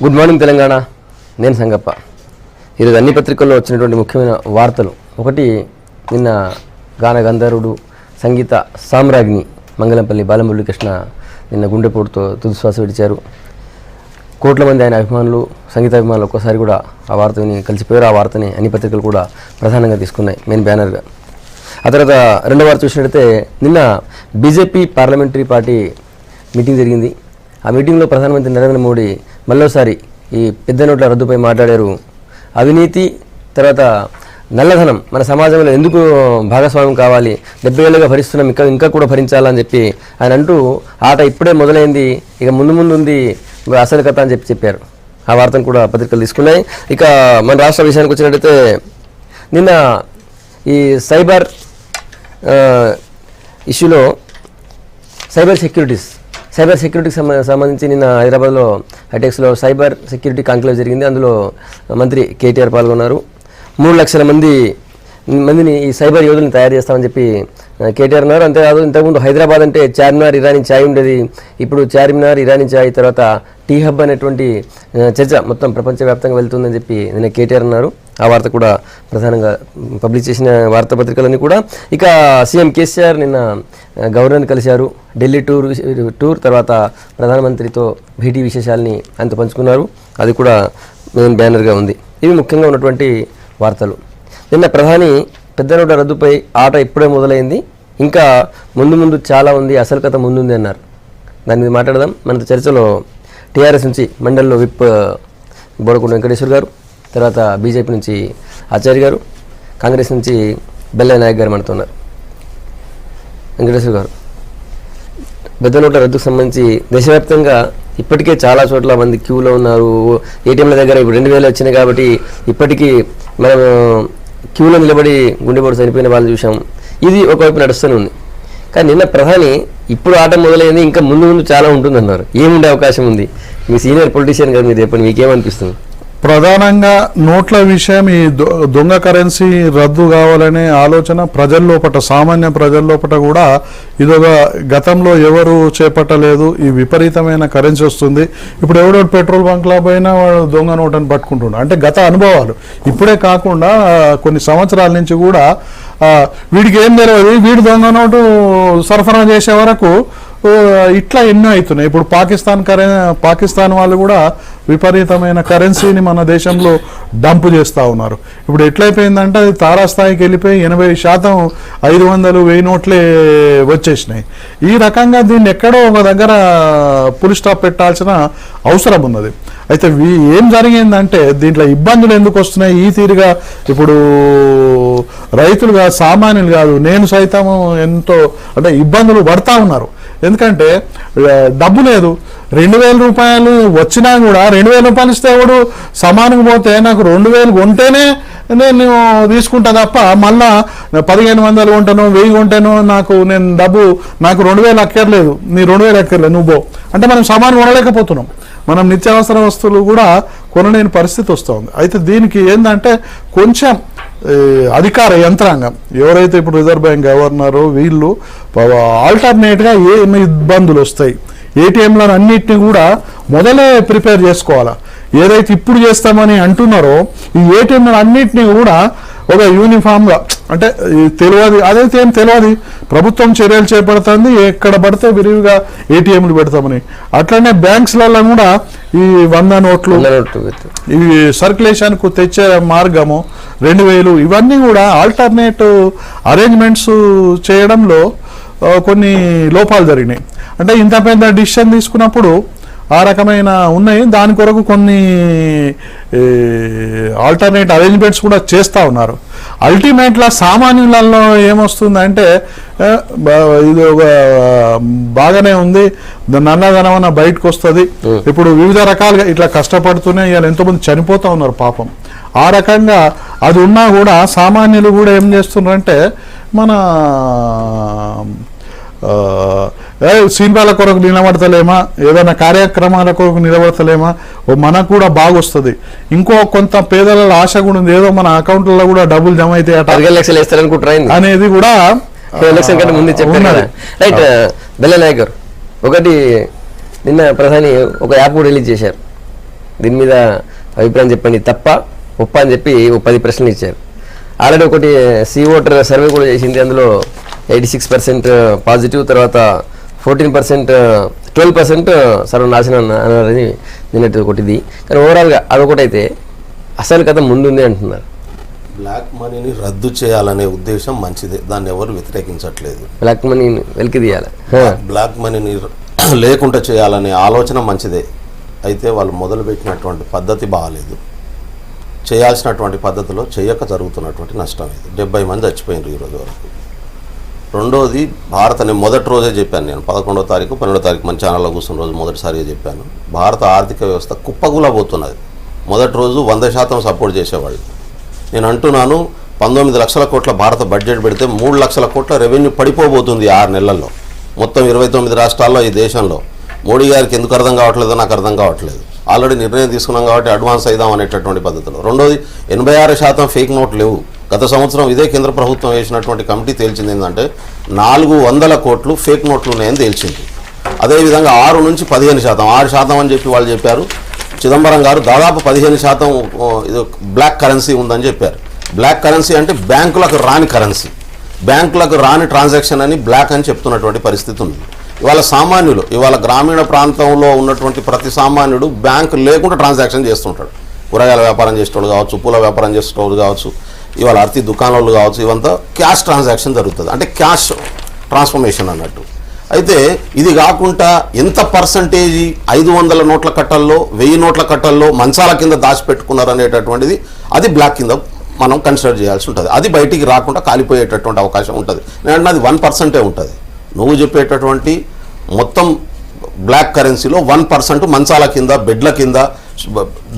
Good morning Telangana. నేను సంగప్ప. ఈరోజు అన్ని పత్రికల్లో వచ్చినటువంటి ముఖ్యమైన వార్తలు. ఒకటి, నిన్న గాన గంధర్వుడు సంగీత సామ్రాజ్ఞి మంగళంపల్లి బాలమురళీ కృష్ణ నిన్న గుండెపోటుతో తుదిశ్వాస విడిచారు. కోట్ల మంది ఆయన అభిమానులు, సంగీత అభిమానులు ఒక్కసారి కూడా ఆ వార్తని కలిసిపోయారు. ఆ వార్తని అన్ని పత్రికలు కూడా ప్రధానంగా తీసుకున్నాయి మెయిన్ బ్యానర్గా. ఆ తర్వాత రెండో వార్త చూసినట్టయితే, నిన్న బీజేపీ పార్లమెంటరీ పార్టీ మీటింగ్ జరిగింది. ఆ మీటింగ్లో ప్రధానమంత్రి నరేంద్ర మోడీ మరోసారి ఈ పెద్ద నోట్ల రద్దుపై మాట్లాడారు. అవినీతి తర్వాత నల్లధనం మన సమాజంలో ఎందుకు భాగస్వామ్యం కావాలి, 70 ఏళ్ళుగా భరిస్తున్నాం, ఇంకా కూడా భరించాలని చెప్పి ఆయన అంటూ, ఆట ఇప్పుడే మొదలైంది, ఇక ముందు ఉంది అసలు కథ అని చెప్పారు. ఆ వార్తను కూడా పత్రికలు తీసుకున్నాయి. ఇక మన రాష్ట్ర విషయానికి వచ్చినట్టయితే, నిన్న ఈ సైబర్ ఇష్యూలో సైబర్ సెక్యూరిటీకి సంబంధించి నిన్న హైదరాబాద్లో హైటెక్స్లో సైబర్ సెక్యూరిటీ కాంక్లేవ్ జరిగింది. అందులో మంత్రి కేటీఆర్ పాల్గొన్నారు. 3 లక్షల మందిని ఈ సైబర్ యోధులను తయారు చేస్తామని చెప్పి కేటీఆర్ అన్నారు. అంతేకాదు, ఇంతకుముందు హైదరాబాద్ అంటే చార్మినార్ ఇరానీ ఛాయ్ ఉండేది, ఇప్పుడు చార్మినార్ ఇరానీ ఛాయ్ తర్వాత టీ హబ్ అనేటువంటి చర్చ మొత్తం ప్రపంచవ్యాప్తంగా వెళ్తుందని చెప్పి నిన్న కేటీఆర్ అన్నారు. ఆ వార్త కూడా ప్రధానంగా పబ్లిష్ చేసిన వార్తాపత్రికలన్నీ కూడా. ఇక సీఎం కేసీఆర్ నిన్న గవర్నర్ని కలిశారు. ఢిల్లీ టూర్ తర్వాత ప్రధానమంత్రితో భేటీ విశేషాలని ఆయనతో పంచుకున్నారు. అది కూడా మెయిన్ బ్యానర్గా ఉంది. ఇవి ముఖ్యంగా ఉన్నటువంటి వార్తలు. నిన్న ప్రధాని పెద్ద నోట్ల రద్దుపై ఆట ఇప్పుడే మొదలైంది, ఇంకా ముందు చాలా ఉంది, అసలు కథ ముందుంది అన్నారు. దాని మీద మాట్లాడదాం. మనతో చర్చలో టీఆర్ఎస్ నుంచి మండలిలో విప్ బోడకొండ వెంకటేశ్వర్ గారు, తర్వాత బీజేపీ నుంచి ఆచార్య గారు, కాంగ్రెస్ నుంచి బెల్లయ్య నాయక్ గారు మనతో ఉన్నారు. వెంకటేశ్వర్ గారు, పెద్ద నోట్ల రద్దుకు సంబంధించి దేశవ్యాప్తంగా ఇప్పటికే చాలా చోట్ల మంది క్యూలో ఉన్నారు. ఏటీఎంల దగ్గర ఇప్పుడు 2000 వచ్చినాయి కాబట్టి ఇప్పటికీ మనం క్యూలో నిలబడి గుండెపోటు చనిపోయిన వాళ్ళు చూసాం. ఇది ఒకవైపు నడుస్తూనే ఉంది. కానీ నిన్న ప్రధాని ఇప్పుడు ఆట మొదలైంది, ఇంకా ముందు చాలా ఉంటుందన్నారు. ఏముండే అవకాశం ఉంది? మీ సీనియర్ పొలిటీషియన్ గారు మీరు చెప్పండి, మీకేమనిపిస్తుంది? ప్రధానంగా నోట్ల విషయం, ఈ దొంగ కరెన్సీ రద్దు కావాలనే ఆలోచన సామాన్య ప్రజల లోపల కూడా ఇదొక గతంలో ఎవరు చేపట్టలేదు. ఈ విపరీతమైన కరెన్సీ వస్తుంది. ఇప్పుడు ఎవడో పెట్రోల్ బంక్ల పైన దొంగ నోట్ అని పట్టుకుంటున్నాడు. అంటే గత అనుభవాలు ఇప్పుడే కాకుండా కొన్ని సంవత్సరాల నుంచి కూడా వీడికి ఏం తెలియదు, వీడు దొంగ నోటు సరఫరా చేసే వరకు ఇట్లా ఎన్నో అవుతున్నాయి. ఇప్పుడు పాకిస్తాన్ వాళ్ళు కూడా విపరీతమైన కరెన్సీని మన దేశంలో డంప్ చేస్తూ ఉన్నారు. ఇప్పుడు ఎట్లయిపోయిందంటే అది తారాస్థాయికి వెళ్ళిపోయి 80% 500-1000 నోట్లే వచ్చేసినాయి. ఈ రకంగా దీన్ని ఎక్కడో ఒక దగ్గర ఫుల్ స్టాప్ పెట్టాల్సిన అవసరం ఉన్నది. అయితే ఏం జరిగిందంటే దీంట్లో ఇబ్బందులు ఎందుకు వస్తున్నాయి ఈ తీరుగా? ఇప్పుడు రైతులు కాదు, సామాన్యులు కాదు, నేను సైతం ఎంతో అంటే ఇబ్బందులు పడతా ఉన్నారు. ఎందుకంటే డబ్బు లేదు. 2000 రూపాయలు వచ్చినా కూడా 2000 రూపాయలు ఇస్తే ఎవడు సమానంగా పోతే నాకు 2000 కొంటేనే నేను తీసుకుంటా తప్ప మళ్ళా 1500 కొంటాను 1000 కొంటాను నాకు 2000 అక్కర్లేదు, నీ 2000 అక్కర్లేదు, నువ్వు అంటే మనం సమానం కొనలేకపోతున్నాం. మనం నిత్యావసర వస్తువులు కూడా కొనలేని పరిస్థితి వస్తుంది. అయితే దీనికి ఏంటంటే కొంచెం అధికార యంత్రాంగం ఎవరైతే ఇప్పుడు రిజర్వ్ బ్యాంక్ గవర్నరు వీళ్ళు ఆల్టర్నేట్గా ఏమి ఇబ్బందులు వస్తాయి, ఏటీఎంలను అన్నిటిని కూడా మొదలే ప్రిపేర్ చేసుకోవాలా. ఏదైతే ఇప్పుడు చేస్తామని అంటున్నారో ఈ ఏటీఎంలను అన్నిటినీ కూడా ఒక యూనిఫామ్గా, అంటే తెలియదు అదైతే ఏం తెలియదు, ప్రభుత్వం చర్యలు చేపడుతుంది, ఎక్కడ పడితే విరివిగా ఏటీఎంలు పెడతామని. అట్లనే బ్యాంక్స్లలో కూడా ఈ 100 నోట్లు ఇవి సర్క్యులేషన్కు తెచ్చే మార్గము 2000 ఇవన్నీ కూడా ఆల్టర్నేటివ్ అరేంజ్మెంట్స్ చేయడంలో కొన్ని లోపాలు జరిగినాయి. అంటే ఇంత పెద్ద డిసిషన్ తీసుకున్నప్పుడు ఆ రకమైన ఉన్నాయి. దాని కొరకు కొన్ని ఆల్టర్నేట్ అరేంజ్మెంట్స్ కూడా చేస్తూ ఉన్నారు. అల్టిమేట్గా సామాన్యులలో ఏమొస్తుందంటే ఇది ఒక బాగానే ఉంది, నన్నదనమన్న బయటకు వస్తుంది. ఇప్పుడు వివిధ రకాలుగా ఇట్లా కష్టపడుతూనే ఇవాళ ఎంతోమంది చనిపోతూ ఉన్నారు పాపం. ఆ రకంగా అది ఉన్నా కూడా సామాన్యులు కూడా ఏం చేస్తున్నారంటే మన సినిమాల కొరకు నిలబడతలేమా, ఏదైనా కార్యక్రమాల కొరకు నిలబడతలేమా, మనకు కూడా బాగొస్తుంది. ఇంకో కొంత పేదల ఆశ కూడా ఉంది, ఏదో మన అకౌంట్లలో కూడా డబ్బులు జమ అయితే అనేది కూడా బెల్లయ్య నాయక్ గారు. ఒకటి, నిన్న ప్రధాని ఒక యాప్ కూడా రిలీజ్ చేశారు, దీని మీద అభిప్రాయం చెప్పండి, తప్ప ఒప్ప అని చెప్పి 10 ప్రశ్నలు ఇచ్చారు. ఆల్రెడీ ఒకటి సీ ఓటర్ సర్వే కూడా చేసింది, అందులో 86% పాజిటివ్, తర్వాత 14% 12% సర్వనాశనం అన్నారని నిన్నటి ఒకటిది. కానీ ఓవరాల్గా అదొకటైతే అసలు కథ ముందుంది అంటున్నారు. బ్లాక్ మనీని రద్దు చేయాలనే ఉద్దేశం మంచిదే, దాన్ని ఎవరు వ్యతిరేకించట్లేదు. బ్లాక్ మనీని వెలికి తీయాలి, బ్లాక్ మనీని లేకుండా చేయాలనే ఆలోచన మంచిదే. అయితే వాళ్ళు మొదలుపెట్టినటువంటి పద్ధతి బాగాలేదు. చేయాల్సినటువంటి పద్ధతిలో చేయక జరుగుతున్నటువంటి నష్టం ఇది. 70 మంది చచ్చిపోయినారు ఈరోజు వరకు. రెండోది నేను మొదటి రోజే చెప్పాను, నేను 11వ తారీఖు 12వ తారీఖు మన ఛానల్లో కూర్చున్న రోజు మొదటిసారిగా చెప్పాను, భారత ఆర్థిక వ్యవస్థ కుప్పగులబోతున్నది. మొదటి రోజు 100% సపోర్ట్ చేసేవాళ్ళు. నేను అంటున్నాను 19 లక్షల కోట్ల భారత బడ్జెట్ పెడితే 3 లక్షల కోట్ల రెవెన్యూ పడిపోబోతుంది 6 నెలల్లో మొత్తం 29 రాష్ట్రాల్లో ఈ దేశంలో. మోడీ గారికి ఎందుకు అర్థం కావట్లేదో నాకు అర్థం కావట్లేదు. ఆల్రెడీ నిర్ణయం తీసుకున్నాం కాబట్టి అడ్వాన్స్ అయిదాం అనేటటువంటి పద్ధతిలో. రెండోది 86% ఫేక్ నోట్లు లేవు. గత సంవత్సరం ఇదే కేంద్ర ప్రభుత్వం వేసినటువంటి కమిటీ తేల్చింది ఏంటంటే 400 కోట్లు ఫేక్ నోట్లు ఉన్నాయని తేల్చింది. అదేవిధంగా 6 నుంచి 15%, 6% అని చెప్పి వాళ్ళు చెప్పారు. చిదంబరం గారు దాదాపు 15% ఇది బ్లాక్ కరెన్సీ ఉందని చెప్పారు. బ్లాక్ కరెన్సీ అంటే బ్యాంకులకు రాని కరెన్సీ, బ్యాంకులకు రాని ట్రాన్సాక్షన్ అని బ్లాక్ అని చెప్తున్నటువంటి పరిస్థితి ఉంది. ఇవాళ సామాన్యులు, ఇవాళ గ్రామీణ ప్రాంతంలో ఉన్నటువంటి ప్రతి సామాన్యుడు బ్యాంకు లేకుండా ట్రాన్సాక్షన్ చేస్తుంటాడు. కూరగాయల వ్యాపారం చేసేవాడు కావచ్చు, పూల వ్యాపారం చేసేవాడు కావచ్చు, ఇవాళ అర్తి దుకాణాలు కావచ్చు, ఇవంతా క్యాష్ ట్రాన్సాక్షన్ జరుగుతుంది, అంటే క్యాష్ ట్రాన్స్ఫర్మేషన్ అన్నట్టు. అయితే ఇది కాకుండా ఎంత పర్సంటేజీ 500 నోట్ల కట్టల్లో 1000 నోట్ల కట్టల్లో మంచాల కింద దాచిపెట్టుకున్నారు అనేటటువంటిది అది బ్లాక్ కింద మనం కన్సిడర్ చేయాల్సి ఉంటుంది. అది బయటికి రాకుండా కాలిపోయేటటువంటి అవకాశం ఉంటుంది. నేను అది 1% ఉంటుంది. నువ్వు చెప్పేటటువంటి మొత్తం బ్లాక్ కరెన్సీలో 1% మంచాల కింద బెడ్ల కింద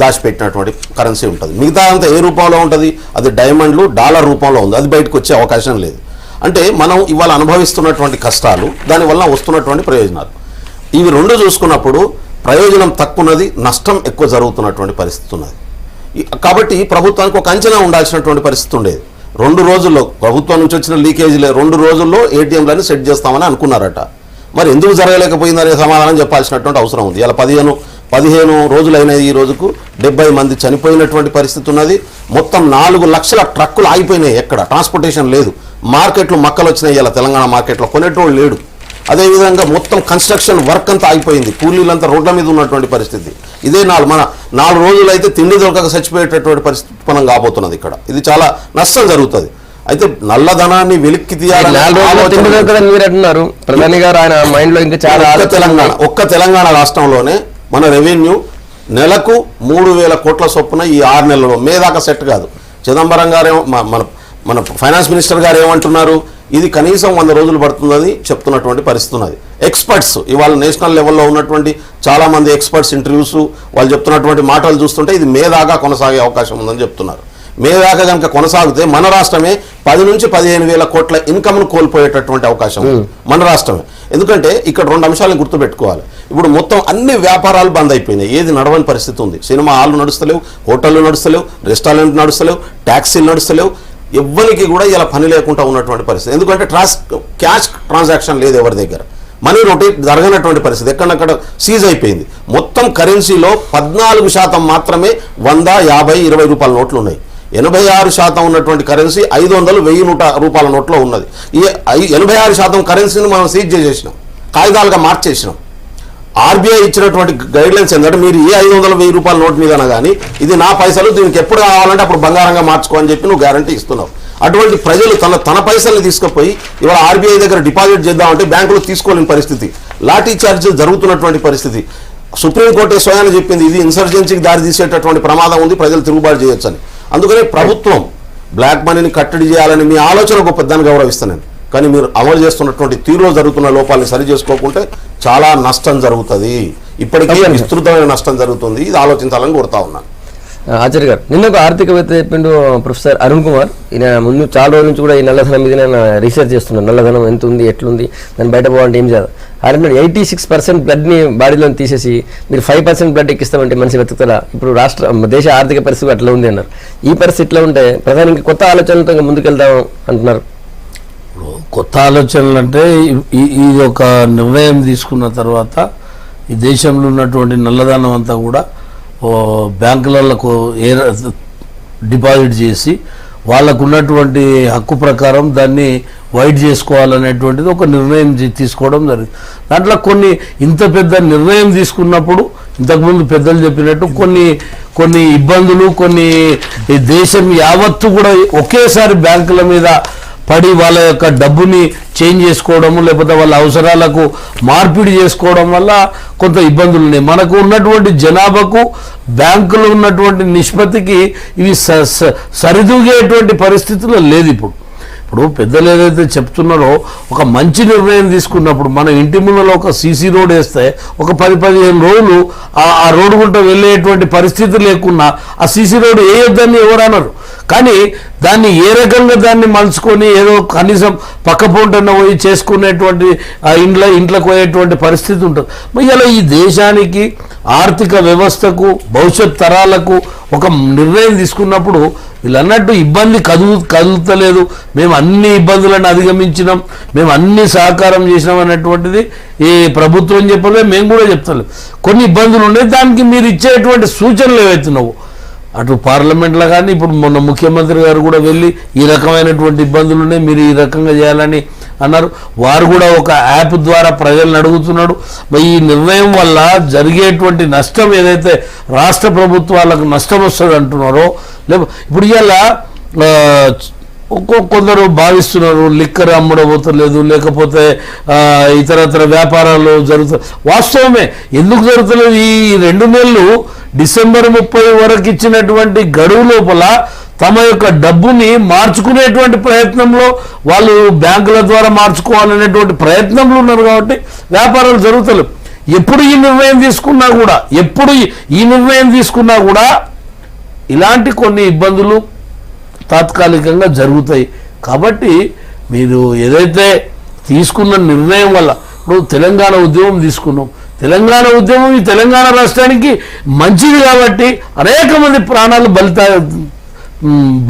దాచిపెట్టినటువంటి కరెన్సీ ఉంటుంది. మిగతా అంతా ఏ రూపంలో ఉంటుంది? అది డైమండ్లు డాలర్ రూపంలో ఉంది, అది బయటకు వచ్చే అవకాశం లేదు. అంటే మనం ఇవాళ అనుభవిస్తున్నటువంటి కష్టాలు, దానివల్ల వస్తున్నటువంటి ప్రయోజనాలు, ఇవి రెండు చూసుకున్నప్పుడు ప్రయోజనం తక్కువన్నది, నష్టం ఎక్కువ జరుగుతున్నటువంటి పరిస్థితి ఉన్నది. కాబట్టి ప్రభుత్వానికి ఒక అంచనా ఉండాల్సినటువంటి పరిస్థితి ఉండేది. 2 రోజుల్లో ప్రభుత్వం నుంచి వచ్చిన లీకేజీలే 2 రోజుల్లో ఏటీఎంలను సెట్ చేస్తామని అనుకున్నారట. మరి ఎందుకు జరగలేకపోయిందనే సమాధానం చెప్పాల్సినటువంటి అవసరం ఉంది. ఇలా 15 రోజులైన ఈ రోజుకు 70 మంది చనిపోయినటువంటి పరిస్థితి ఉన్నది. మొత్తం 4 లక్షల ట్రక్కులు ఆగిపోయినాయి, ఎక్కడ ట్రాన్స్పోర్టేషన్ లేదు. మార్కెట్లు మక్కలు వచ్చినాయి, ఇలా తెలంగాణ మార్కెట్లో కొనేటోళ్ళు లేడు. అదేవిధంగా మొత్తం కన్స్ట్రక్షన్ వర్క్ అంతా అయిపోయింది, కూలీలంతా రోడ్ల మీద ఉన్నటువంటి పరిస్థితి. ఇదే 4 రోజులు అయితే తిండి దొరకక చచ్చిపోయేటటువంటి పరిస్థితి మనం కాబోతున్నది ఇక్కడ. ఇది చాలా నష్టం జరుగుతుంది. అయితే నల్లధనాన్ని వెలిక్కి తీయాలని ప్రధాని గారు ఆయన మైండ్ లో ఇంకా చాలా ఒక్క తెలంగాణ రాష్ట్రంలోనే మన రెవెన్యూ నెలకు 3000 కోట్ల చొప్పున ఈ 6 నెలల్లో మే దాకా సెట్ కాదు. చిదంబరం గారు మన ఫైనాన్స్ మినిస్టర్ గారు ఏమంటున్నారు? ఇది కనీసం 100 రోజులు పడుతుందని చెప్తున్నటువంటి పరిస్థితి ఉన్నది. ఎక్స్పర్ట్స్ ఇవాళ నేషనల్ లెవెల్లో ఉన్నటువంటి చాలామంది ఎక్స్పర్ట్స్ ఇంటర్వ్యూస్ వాళ్ళు చెప్తున్నటువంటి మాటలు చూస్తుంటే ఇది మే దాకా కొనసాగే అవకాశం ఉందని చెప్తున్నారు. మే దాకా కనుక కొనసాగితే మన రాష్ట్రమే 10 నుంచి 15,000 కోట్ల ఇన్కమ్ను కోల్పోయేటటువంటి అవకాశం మన రాష్ట్రమే. ఎందుకంటే ఇక్కడ 2 అంశాలను గుర్తుపెట్టుకోవాలి. ఇప్పుడు మొత్తం అన్ని వ్యాపారాలు బంద్ అయిపోయినాయి, ఏది నడవని పరిస్థితి ఉంది. సినిమా హాళ్ళు నడుస్తలేవు, హోటళ్ళు నడుస్తలేవు, రెస్టారెంట్ నడుస్తలేవు, ట్యాక్సీలు నడుస్తలేవు, ఎవ్వరికి కూడా ఇలా పని లేకుండా ఉన్నటువంటి పరిస్థితి. ఎందుకంటే క్యాష్ ట్రాన్సాక్షన్ లేదు ఎవరి దగ్గర, మనీ రొటేట్ జరగనటువంటి పరిస్థితి, ఎక్కడక్కడ సీజ్ అయిపోయింది. మొత్తం కరెన్సీలో 14% మాత్రమే 100, 50, 20 రూపాయల నోట్లు ఉన్నాయి. 86% ఉన్నటువంటి కరెన్సీ 500, 1000 రూపాయల నోట్లో ఉన్నది. ఈ 86% కరెన్సీని మనం సీజ్ చేసేసినాం, కాగితాలుగా మార్చేసినాం. ఆర్బీఐ ఇచ్చినటువంటి గైడ్లైన్స్ ఏంటంటే మీరు ఏ 500, 1000 రూపాయల నోట్ మీదనా కానీ ఇది నా పైసలు, దీనికి ఎప్పుడు కావాలంటే అప్పుడు బంగారంగా మార్చుకోని చెప్పి నువ్వు గ్యారంటీ ఇస్తున్నావు. అటువంటి ప్రజలు తన పైసల్ని తీసుకుపోయి ఇవాళ ఆర్బీఐ దగ్గర డిపాజిట్ చేద్దామంటే బ్యాంకులు తీసుకోలేని పరిస్థితి, లాఠీ చార్జీలు జరుగుతున్నటువంటి పరిస్థితి. సుప్రీంకోర్టే స్వయాన్ని చెప్పింది ఇది ఇన్సర్జెన్సీకి దారి తీసేటటువంటి ప్రమాదం ఉంది, ప్రజలు తిరుగుబాటు చేయొచ్చు అని. అందుకనే ప్రభుత్వం బ్లాక్ మనీని కట్టడి చేయాలని మీ ఆలోచన గొప్పదాన్ని గౌరవిస్తాను, కానీ మీరు అమలు చేస్తున్నటువంటి తీరులో జరుగుతున్న లోపాలని సరి చేసుకోకుంటే చాలా నష్టం జరుగుతుంది. ఇప్పటికీ విస్తృతమైన నష్టం జరుగుతుంది, ఇది ఆలోచించాలని కోరుతా ఉన్నాను. ఆచార్య గారు, నిన్న ఒక ఆర్థికవేత్త చెప్పిండు ప్రొఫెసర్ అరుణ్ కుమార్, ఈయన ముందు చాలా రోజుల నుంచి కూడా ఈ నల్లధనం మీద రీసెర్చ్ చేస్తున్నారు. నల్లధనం ఎంత ఉంది, ఎట్లుంది, దాన్ని బయట పోవాలంటే ఏం చేయాలి. ఆయన 86% బ్లడ్ని బాడీలో తీసేసి మీరు 5% బ్లడ్ ఎక్కిస్తామంటే మనిషి వెతుకుతారా? ఇప్పుడు దేశ ఆర్థిక పరిస్థితి అట్లా ఉంది అన్నారు. ఈ పరిస్థితి ఇట్లా ఉంటే ప్రధానికి కొత్త ఆలోచనలతో ముందుకెళ్దాం అంటున్నారు. కొత్త ఆలోచనలు అంటే ఇది ఒక నిర్ణయం తీసుకున్న తర్వాత ఈ దేశంలో ఉన్నటువంటి నల్లధనం అంతా కూడా బ్యాంకులకు డిపాజిట్ చేసి వాళ్ళకు ఉన్నటువంటి హక్కు ప్రకారం దాన్ని వైట్ చేసుకోవాలనేటువంటిది ఒక నిర్ణయం తీసుకోవడం జరిగింది. దాంట్లో కొన్ని ఇంత పెద్ద నిర్ణయం తీసుకున్నప్పుడు ఇంతకుముందు పెద్దలు చెప్పినట్టు కొన్ని ఇబ్బందులు, కొన్ని ఈ దేశం యావత్తు కూడా ఒకేసారి బ్యాంకుల మీద పడి వాళ్ళ యొక్క డబ్బుని చేంజ్ చేసుకోవడము, లేకపోతే వాళ్ళ అవసరాలకు మార్పిడి చేసుకోవడం వల్ల కొంత ఇబ్బందులు ఉన్నాయి. మనకు ఉన్నటువంటి జనాభాకు బ్యాంకులు ఉన్నటువంటి నిష్పత్తికి ఇవి సరిదూగేటువంటి పరిస్థితుల్లో లేదు. ఇప్పుడు పెద్దలు ఏదైతే చెప్తున్నారో ఒక మంచి నిర్ణయం తీసుకున్నప్పుడు మన ఇంటి ముందులో ఒక సీసీ రోడ్ వేస్తే ఒక 10-15 రోజులు ఆ రోడ్డు గుంట వెళ్ళేటువంటి పరిస్థితి లేకున్నా ఆ సీసీ రోడ్ వేయొద్దని ఎవరు అన్నారు. కానీ దాన్ని ఏ రకంగా దాన్ని మలుచుకొని ఏదో కనీసం పక్కపొంటన్న పోయి చేసుకునేటువంటి ఇంట్లోకి పోయేటువంటి పరిస్థితి ఉంటుంది. మరి ఇలా ఈ దేశానికి ఆర్థిక వ్యవస్థకు భవిష్యత్ తరాలకు ఒక నిర్ణయం తీసుకున్నప్పుడు వీళ్ళన్నట్టు ఇబ్బంది కదులుతలేదు, మేము అన్ని ఇబ్బందులను అధిగమించినాం, మేము అన్ని సహకారం చేసినాం అనేటువంటిది ఈ ప్రభుత్వం చెప్పలేదు, మేము కూడా చెప్తలేం. కొన్ని ఇబ్బందులు ఉన్నాయి, దానికి మీరు ఇచ్చేటువంటి సూచనలు ఏవైతున్నావు అటు పార్లమెంట్లో కానీ ఇప్పుడు మొన్న ముఖ్యమంత్రి గారు కూడా వెళ్ళి ఈ రకమైనటువంటి ఇబ్బందులు ఉన్నాయి, మీరు ఈ రకంగా చేయాలని అన్నారు. వారు కూడా ఒక యాప్ ద్వారా ప్రజలను అడుగుతున్నాడు. మరి ఈ నిర్ణయం వల్ల జరిగేటువంటి నష్టం ఏదైతే రాష్ట్ర ప్రభుత్వాలకు నష్టం వస్తుంది అంటున్నారో, ఇప్పుడు ఇలా కొందరు భావిస్తున్నారు లిక్కర్ అమ్ముడబోతలేదు, లేకపోతే ఇతరత్ర వ్యాపారాలు జరుగుతాయి. వాస్తవమే, ఎందుకు జరుగుతలేదు? ఈ 2 నెలలు డిసెంబర్ 30 వరకు ఇచ్చినటువంటి గడువు లోపల తమ యొక్క డబ్బుని మార్చుకునేటువంటి ప్రయత్నంలో వాళ్ళు బ్యాంకుల ద్వారా మార్చుకోవాలనేటువంటి ప్రయత్నంలో ఉన్నారు కాబట్టి వ్యాపారాలు జరుగుతలేవు. ఎప్పుడు ఈ నిర్ణయం తీసుకున్నా కూడా ఇలాంటి కొన్ని ఇబ్బందులు తాత్కాలికంగా జరుగుతాయి. కాబట్టి మీరు ఏదైతే తీసుకున్న నిర్ణయం వల్ల ఇప్పుడు తెలంగాణ ఉద్యమం తీసుకున్నాం, తెలంగాణ ఉద్యమం ఈ తెలంగాణ రాష్ట్రానికి మంచిది కాబట్టి అనేక మంది ప్రాణాలు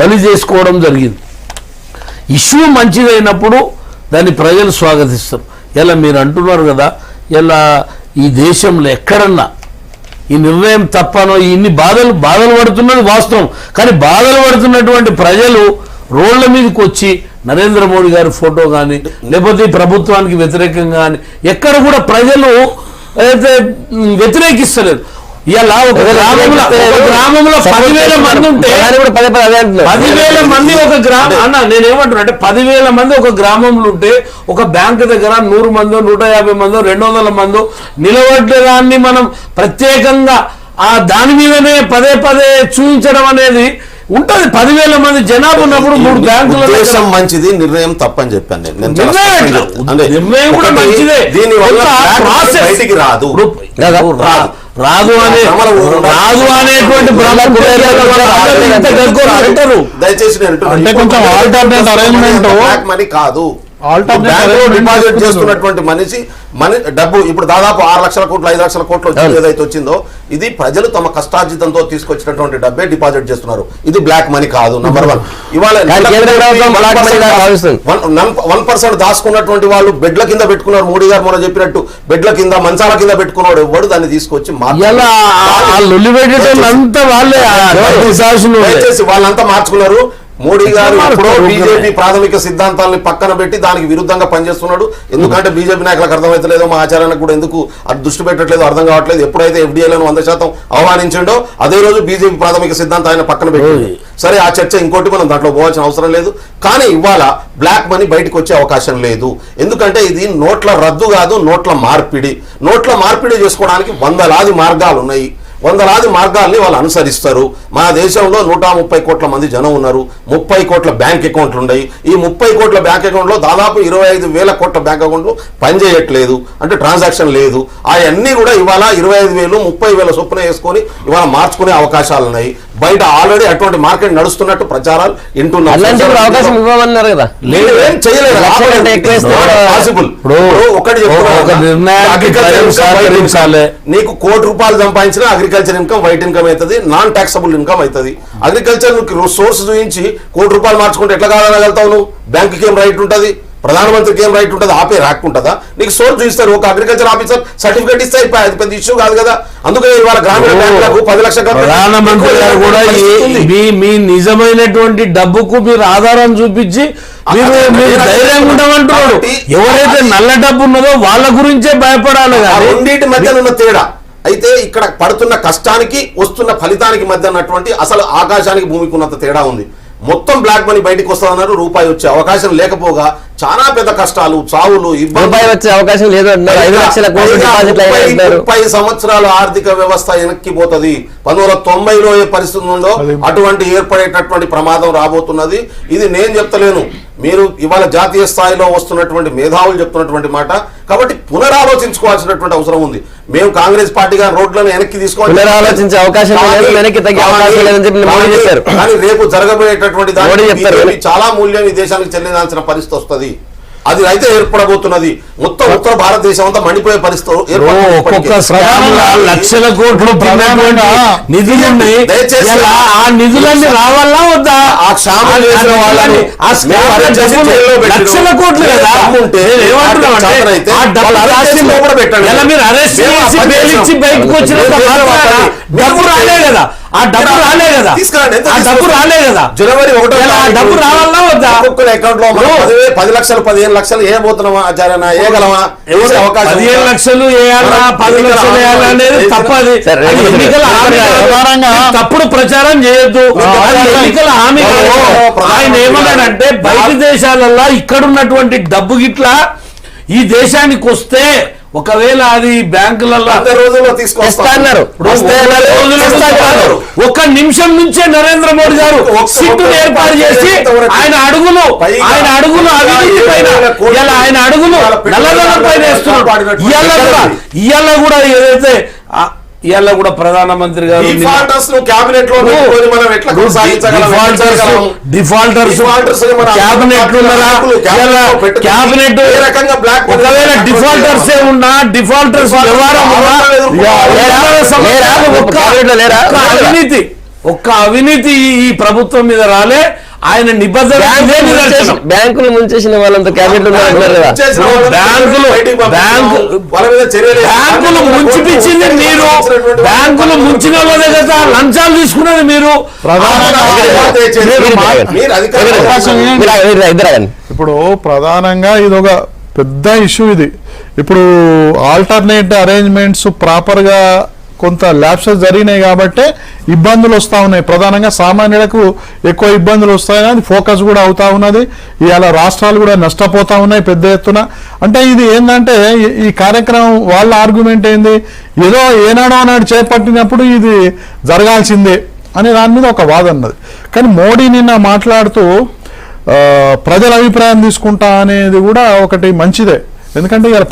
బలి చేసుకోవడం జరిగింది. ఇష్యూ మంచిదైనప్పుడు దాన్ని ప్రజలు స్వాగతిస్తారు. ఇలా మీరు అంటున్నారు కదా, ఇలా ఈ దేశంలో ఎక్కడన్నా ఈ నిర్ణయం తప్పనో ఇన్ని బాధలు పడుతున్నది వాస్తవం. కానీ బాధలు పడుతున్నటువంటి ప్రజలు రోడ్ల మీదకి వచ్చి నరేంద్ర మోడీ గారి ఫోటో కానీ లేకపోతే ప్రభుత్వానికి వ్యతిరేకంగా కానీ ఎక్కడ కూడా ప్రజలు అయితే వ్యతిరేకిస్తలేరు. ఇలా ఒక గ్రామంలో 10,000 మంది ఉంటే 10,000 మంది ఒక గ్రామం అన్న నేనేమంటున్నా అంటే 10,000 మంది ఒక గ్రామంలో ఉంటే ఒక బ్యాంకు దగ్గర 100 మందో 150 మందో 200 మందో నిలబడ్డదాన్ని మనం ప్రత్యేకంగా దాని మీదనే పదే చూపించడం అనేది ఉంటుంది. 10,000 మంది జనాభా ఉన్నప్పుడు 3 బ్యాంకుల దేశం మంచిది, నిర్ణయం తప్పని చెప్పాను నేను. నిర్ణయం కూడా మంచిదే, బయటికి రాదు అనేటువంటి దయచేసి మనీ కాదు. డిపాజిట్ చేస్తున్నటువంటి మనీ డబ్బు ఇప్పుడు దాదాపు 6 లక్షల కోట్లు 5 లక్షల కోట్లు ఏదైతే వచ్చిందో ఇది ప్రజలు తమ కష్టార్జితంతో తీసుకొచ్చినటువంటి డబ్బే డిపాజిట్ చేస్తున్నారు. ఇది బ్లాక్ మనీ కాదు. నంబర్ 1. ఇవాళ 1% దాచుకున్నటువంటి వాళ్ళు బెడ్ల కింద పెట్టుకున్నారు. మోడీ గారు మొన్న చెప్పినట్టు బెడ్ల కింద మంచాల కింద పెట్టుకున్నాడు ఎవడు దాన్ని తీసుకొచ్చి వాళ్ళంతా మార్చుకున్నారు. మోడీ గారు ఎప్పుడో బీజేపీ ప్రాథమిక సిద్ధాంతాలని పక్కన పెట్టి దానికి విరుద్ధంగా పనిచేస్తున్నాడు. ఎందుకంటే బీజేపీ నాయకులకు అర్థమవుతలేదో, మా ఆచారానికి కూడా ఎందుకు అది దృష్టి పెట్టట్లేదు అర్థం కావట్లేదు. ఎప్పుడైతే ఎఫ్డీఐలను 100% ఆహ్వానించిండో అదే రోజు బీజేపీ ప్రాథమిక సిద్ధాంతం ఆయన పక్కన పెట్టింది. సరే, ఆ చర్చ ఇంకోటి మనం దాంట్లో పోవాల్సిన అవసరం లేదు. కానీ ఇవాళ బ్లాక్ మనీ బయటకు వచ్చే అవకాశం లేదు. ఎందుకంటే ఇది నోట్ల రద్దు కాదు, నోట్ల మార్పిడి. నోట్ల మార్పిడి చేసుకోవడానికి 100 మార్గాలు ఉన్నాయి. 100 మార్గాల్ని వాళ్ళు అనుసరిస్తారు. మన దేశంలో 130 కోట్ల మంది జనం ఉన్నారు. 30 కోట్ల బ్యాంక్ అకౌంట్లు ఉన్నాయి. ఈ 30 కోట్ల బ్యాంక్ అకౌంట్లో దాదాపు 25,000 కోట్ల బ్యాంక్ అకౌంట్లు పనిచేయట్లేదు, అంటే ట్రాన్సాక్షన్ లేదు. అవన్నీ కూడా ఇవాళ 25,000 30,000 చొప్పున వేసుకొని ఇవాళ మార్చుకునే అవకాశాలు ఉన్నాయి. బయట ఆల్రెడీ అటువంటి మార్కెట్ నడుస్తున్నట్టు ప్రచారాలు వింటున్నాం. అవకాశం ఇవ్వమన్నారు కదా, ఏం చేయలేదు. నీకు ₹1,00,00,000 సంపాదించిన అగ్రికల్చర్ ఇన్కమ్ వైట్ ఇన్కమ్ అవుతుంది, నాన్ టాక్సబుల్ ఇన్కమ్ అవుతుంది. అగ్రికల్చర్ సోర్స్ చూపించి ₹1,00,00,000 మార్చుకుంటే ఎట్లా కాదనగలుగుతావు నువ్వు? బ్యాంకుకి ఏం రైట్ ఉంటుంది? ప్రధానమంత్రికి ఏం రైట్ ఉంటుంది? ఆపే రాక్ ఉంటుందా? నీకు సోర్స్ చూపిస్తారు, ఒక అగ్రికల్చర్ ఆఫీసర్ సర్టిఫికేట్ ఇస్తే అయిపోయి, అది పెద్ద ఇష్యూ కాదు కదా. అందుకే ఇవాళ గ్రామీణ బ్యాంకులకు 10 లక్షల ప్రధానమంత్రి గారు కూడా మీ నిజమైనటువంటి డబ్బుకు మీరు ఆధారం చూపించి మీరు ధైర్యంగా ఉండమంటున్నారు. ఎవరైతే నల్ల డబ్బు ఉన్నదో వాళ్ళ గురించే భయపడాలి. రెండింటి మధ్య ఉన్న తేడా అయితే ఇక్కడ పడుతున్న కష్టానికి వస్తున్న ఫలితానికి మధ్య ఉన్నటువంటి అసలు ఆకాశానికి భూమికి ఉన్నంత తేడా ఉంది. మొత్తం బ్లాక్ మనీ బయటకు వస్తామన్నారు, రూపాయి వచ్చే అవకాశం లేకపోగా చాలా పెద్ద కష్టాలు, చావులు, రూపాయి వచ్చే అవకాశం లేదు అంటున్నారు. 5 లక్షల కోట్ల డిపాజిట్లు అయ్యాయంటున్నారు. 30 సంవత్సరాల ఆర్థిక వ్యవస్థ వెనక్కిపోతుంది. 1990లో ఏ పరిస్థితి ఉందో అటువంటి ఏర్పడేటటువంటి ప్రమాదం రాబోతున్నది. ఇది నేను చెప్తలేను, మీరు ఇవాళ జాతీయ స్థాయిలో వస్తున్నటువంటి మేధావులు చెప్తున్నటువంటి మాట. కాబట్టి పునరాలోచించుకోవాల్సినటువంటి అవసరం ఉంది. మేము కాంగ్రెస్ పార్టీగా రోడ్లను వెనక్కి తీసుకోవాలి, పునరాలోచించే అవకాశం లేదు, వెనక్కి తగ్గే అవకాశం లేదని చెప్పి మోడీ చెప్పారు. కానీ రేపు జరగబోయేటటువంటి దానికి చాలా మూల్యం ఈ దేశానికి చెల్లించాల్సిన పరిస్థితి వస్తుంది. అది అయితే ఏర్పడబోతున్నది. మొత్తం ఉత్తర భారతదేశం అంతా మండిపోయే పరిస్థితి. లక్షల కోట్లు నిధులున్నాయి, ఆ నిధులన్నీ రావాలా వద్దా? లక్షల కోట్లు కదా మీరు అరెస్ట్ చేసి బెయిల్ ఇచ్చి బయటకు వచ్చిన డబ్బు రాలే కదా, ఆ డబ్బు రాలే కదా, ఆ డబ్బు రాలే కదా. జనవరి 1 డబ్బు రావాలా వద్దా? ఒక్కొక్కరు అకౌంట్ లో 10 లక్షలు 15 లక్షలు ఏ పోతున్నామా ఆచార్యనా, ఏగలమా? 15 లక్షలు వేయాలా 10 లక్షలు వేయాలా అనేది తప్పది. ఎన్నికల హామీ తప్పుడు ప్రచారం చేయొద్దు. ఎన్నికల హామీ ఆయన ఏమన్నాడంటే బయట దేశాలలో ఇక్కడ ఉన్నటువంటి డబ్బు గిట్లా ఈ దేశానికి వస్తే ఒకవేళ అది బ్యాంకులలో తీసుకొస్తున్నారు. ఒక నిమిషం నుంచే నరేంద్ర మోడీ గారు సిట్టు ఏర్పాటు చేసి ఆయన అడుగులు అవినీతి పైన ఆయన అడుగులు నల్లధనం పైన వేస్తున్నారు. ఇవాళ కూడా ఏదైతే ఇవాళ కూడా ప్రధానమంత్రి గారు క్యాబినెట్ లో క్యాబినెట్ ఒకవేళ డిఫాల్టర్స్ ఉన్నా డిఫాల్టర్స్ ఒక్క అవినీతి ఈ ప్రభుత్వం మీద రాలే. ఆయన నిబంధన బ్యాంకులు ముంచేసిన వాళ్ళంతా క్యాబినెట్ బ్యాంకులు ముంచిపించింది మీరు, బ్యాంకులు ముంచిన వాళ్ళే కదా లంచాలు తీసుకున్నది మీరు. ఇప్పుడు ప్రధానంగా ఇది ఒక పెద్ద ఇష్యూ. ఇది ఇప్పుడు ఆల్టర్నేట్ అరేంజ్మెంట్స్ ప్రాపర్ గా కొంత ల్యాప్సెస్ జరిగినాయి కాబట్టి ఇబ్బందులు వస్తూ ఉన్నాయి. ప్రధానంగా సామాన్యులకు ఎక్కువ ఇబ్బందులు వస్తాయి, అది ఫోకస్ కూడా అవుతా ఉన్నది. ఇవాళ రాష్ట్రాలు కూడా నష్టపోతా ఉన్నాయి పెద్ద ఎత్తున. అంటే ఇది ఏంటంటే ఈ కార్యక్రమం వాళ్ళ ఆర్గ్యుమెంట్ ఏంది, ఏదో ఏనాడో నాడు చేపట్టినప్పుడు ఇది జరగాల్సిందే అనే దాని మీద ఒక వాదన ఉన్నది. కానీ మోడీ నిన్న మాట్లాడుతూ ప్రజల అభిప్రాయం తీసుకుంటా అనేది కూడా ఒకటి మంచిదే. ఎందుకంటే ఇవాళ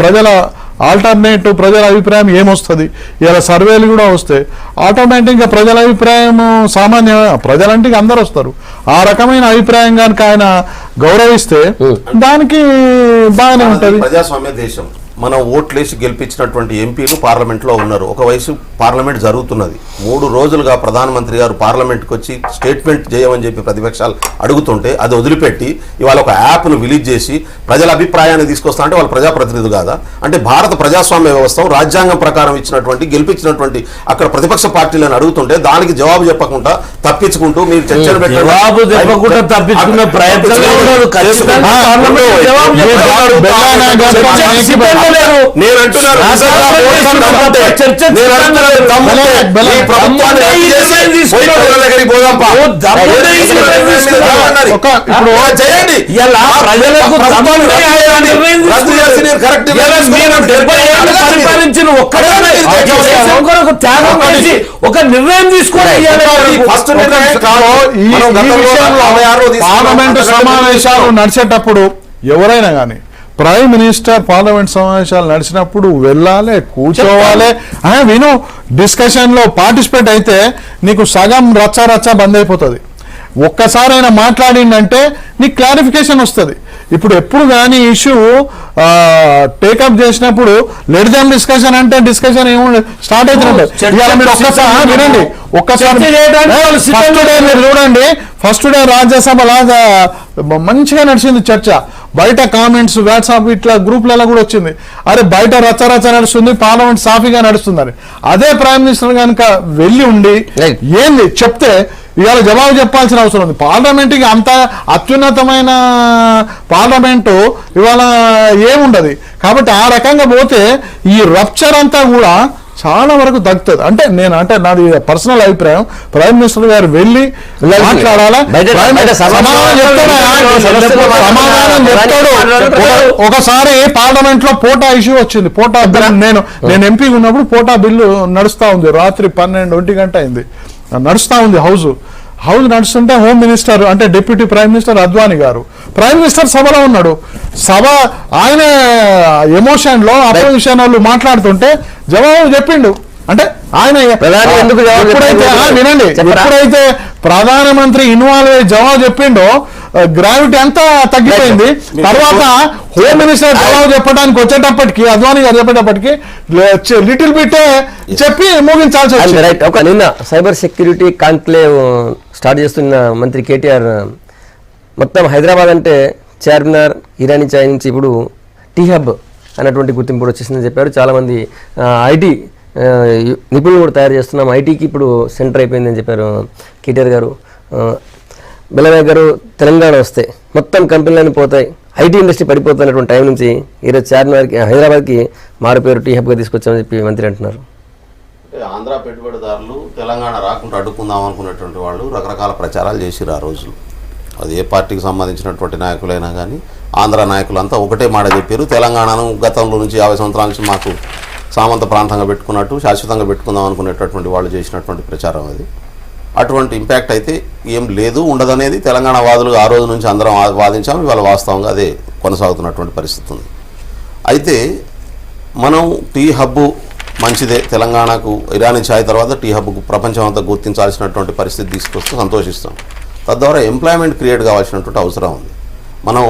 ప్రజల అభిప్రాయం ఏమొస్తుంది, ఇలా సర్వేలు కూడా వస్తాయి. ఆటోమేటిక్గా ప్రజల అభిప్రాయం సామాన్య ప్రజలంటే అందరు వస్తారు. ఆ రకమైన అభిప్రాయం కనుక ఆయన గౌరవిస్తే దానికి బాగానే ఉంటుంది. ప్రజాస్వామ్య దేశం, మనం ఓట్లేసి గెలిపించినటువంటి ఎంపీలు పార్లమెంట్లో ఉన్నారు. ఒక వయసు పార్లమెంట్ జరుగుతున్నది. 3 రోజులుగా ప్రధానమంత్రి గారు పార్లమెంట్కి వచ్చి స్టేట్మెంట్ చేయమని చెప్పి ప్రతిపక్షాలు అడుగుతుంటే అది వదిలిపెట్టి ఇవాళ ఒక యాప్ను రిలీజ్ చేసి ప్రజల అభిప్రాయాన్ని తీసుకొస్తా అంటే వాళ్ళు ప్రజాప్రతినిధి కాదా? అంటే భారత ప్రజాస్వామ్య వ్యవస్థ రాజ్యాంగం ప్రకారం గెలిపించినటువంటి అక్కడ ప్రతిపక్ష పార్టీలను అడుగుతుంటే దానికి జవాబు చెప్పకుండా తప్పించుకుంటూ మీరు చర్చలు ఒక నిర్ణయం తీసుకోవాలి. పార్లమెంటు సమావేశాలు నడిచేటప్పుడు ఎవరైనా కానీ ప్రైమ్ మినిస్టర్ పార్లమెంట్ సమావేశాలు నడిచినప్పుడు వెళ్ళాలి, కూర్చోవాలి. విను, డిస్కషన్లో పార్టిసిపేట్ అయితే నీకు సగం రచ్చ బంద్ అయిపోతుంది. ఒక్కసారైనా మాట్లాడిందంటే నీకు క్లారిఫికేషన్ వస్తుంది. ఇప్పుడు ఎప్పుడు కానీ ఇష్యూ టేకప్ చేసినప్పుడు లెట్ దెమ్ డిస్కషన్ అంటే డిస్కషన్ ఏముంది స్టార్ట్ అవుతుందంటే ఇవాళ మీరు ఒక్కసారి వినండి, ఒక్కసారి ఫస్ట్ డే మీరు చూడండి. ఫస్ట్ డే రాజ్యసభ లాగా మంచిగా నడిచింది చర్చ. బయట కామెంట్స్ వాట్సాప్ ఇట్లా గ్రూప్లలో కూడా వచ్చింది, అరే బయట రచ్చ నడుస్తుంది, పార్లమెంట్ సాఫీగా నడుస్తుందని. అదే ప్రైమ్ మినిస్టర్ కనుక వెళ్ళి ఉండి ఏంది చెప్తే ఇవాళ జవాబు చెప్పాల్సిన అవసరం ఉంది. పార్లమెంట్కి అంత అత్యున్నతమైన పార్లమెంటు ఇవాళ ఏముండదు. కాబట్టి ఆ రకంగా పోతే ఈ రప్చర్ అంతా కూడా చాలా వరకు తగ్గుతుంది. అంటే నాది పర్సనల్ అభిప్రాయం, ప్రైమ్ మినిస్టర్ గారు వెళ్ళి మాట్లాడాలా, సమాధానం చెప్తాడు. ఒకసారి పార్లమెంట్ లో పోటా ఇష్యూ వచ్చింది. పోటా బిల్ నేను ఎంపీ ఉన్నప్పుడు పోటా బిల్లు నడుస్తా ఉంది, రాత్రి 12-1 గంట అయింది నడుస్తా ఉంది. హౌస్ నడుస్తుంటే హోమ్ మినిస్టర్ అంటే డిప్యూటీ ప్రైమ్ మినిస్టర్ అద్వానీ గారు ప్రైమ్ మినిస్టర్ సభలో ఉన్నాడు. ఆయన ఎమోషన్ లో అపోజిషన్ వాళ్ళు మాట్లాడుతుంటే జవాబు చెప్పిండు. అంటే ఆయన వినండి, ఎప్పుడైతే ప్రధానమంత్రి ఇన్వాల్వ్ అయ్యి జవాబు చెప్పిండో గ్రావిటీ అంతా తగ్గిపోయింది. తర్వాత హోమ్ మినిస్టర్ జవాబు చెప్పడానికి వచ్చేటప్పటికి అద్వానీ గారు చెప్పేటప్పటికి లిటిల్ బిట్ చెప్పి ముగించాల్సి వచ్చింది. రైట్. ఒక నిన్న సైబర్ సెక్యూరిటీ కాన్క్లేవ్ స్టార్ట్ చేస్తున్న మంత్రి కేటీఆర్ మొత్తం హైదరాబాద్ అంటే చార్మినార్, ఇరానీ చాయ్ నుంచి ఇప్పుడు టీ హబ్ అన్నటువంటి గుర్తింపు కూడా వచ్చేసిందని చెప్పారు. చాలామంది ఐటీ నిపుణులు కూడా తయారు చేస్తున్నాం, ఐటీకి ఇప్పుడు సెంటర్ అయిపోయిందని చెప్పారు కేటీఆర్ గారు. బెల్లనాయక్ గారు తెలంగాణ వస్తే మొత్తం కంపెనీలన్నీ పోతాయి, ఐటీ ఇండస్ట్రీ పడిపోతున్నటువంటి టైం నుంచి ఈరోజు చార్మినార్కి హైదరాబాద్కి మారు పేరు టీ హబ్గా తీసుకొచ్చామని చెప్పి మంత్రి అంటున్నారు. ఆంధ్ర పెట్టుబడిదారులు తెలంగాణ రాకుండా అడ్డుకుందాం అనుకునేటువంటి వాళ్ళు రకరకాల ప్రచారాలు చేసిరు ఆ రోజు. అది ఏ పార్టీకి సంబంధించినటువంటి నాయకులైనా కానీ ఆంధ్ర నాయకులంతా ఒకటే మాట చెప్పారు, తెలంగాణను గతంలో నుంచి 50 సంవత్సరాల నుంచి మాకు సామంత ప్రాంతంగా పెట్టుకున్నట్టు శాశ్వతంగా పెట్టుకుందాం అనుకునేటటువంటి వాళ్ళు చేసినటువంటి ప్రచారం అది. అటువంటి ఇంపాక్ట్ అయితే ఏం లేదు, ఉండదనేది తెలంగాణ వాదులు ఆ రోజు నుంచి అందరం వాదించాము. ఇవాళ వాస్తవంగా అదే కొనసాగుతున్నటువంటి పరిస్థితి ఉంది. అయితే మనం టీ హబ్బు మంచిదే, తెలంగాణకు ఇరానీ ఛాయ్ తర్వాత టీ హబ్కు ప్రపంచం అంతా గుర్తించాల్సినటువంటి పరిస్థితి తీసుకొస్తూ సంతోషిస్తాం. తద్వారా ఎంప్లాయ్మెంట్ క్రియేట్ కావాల్సినటువంటి అవసరం ఉంది. మనం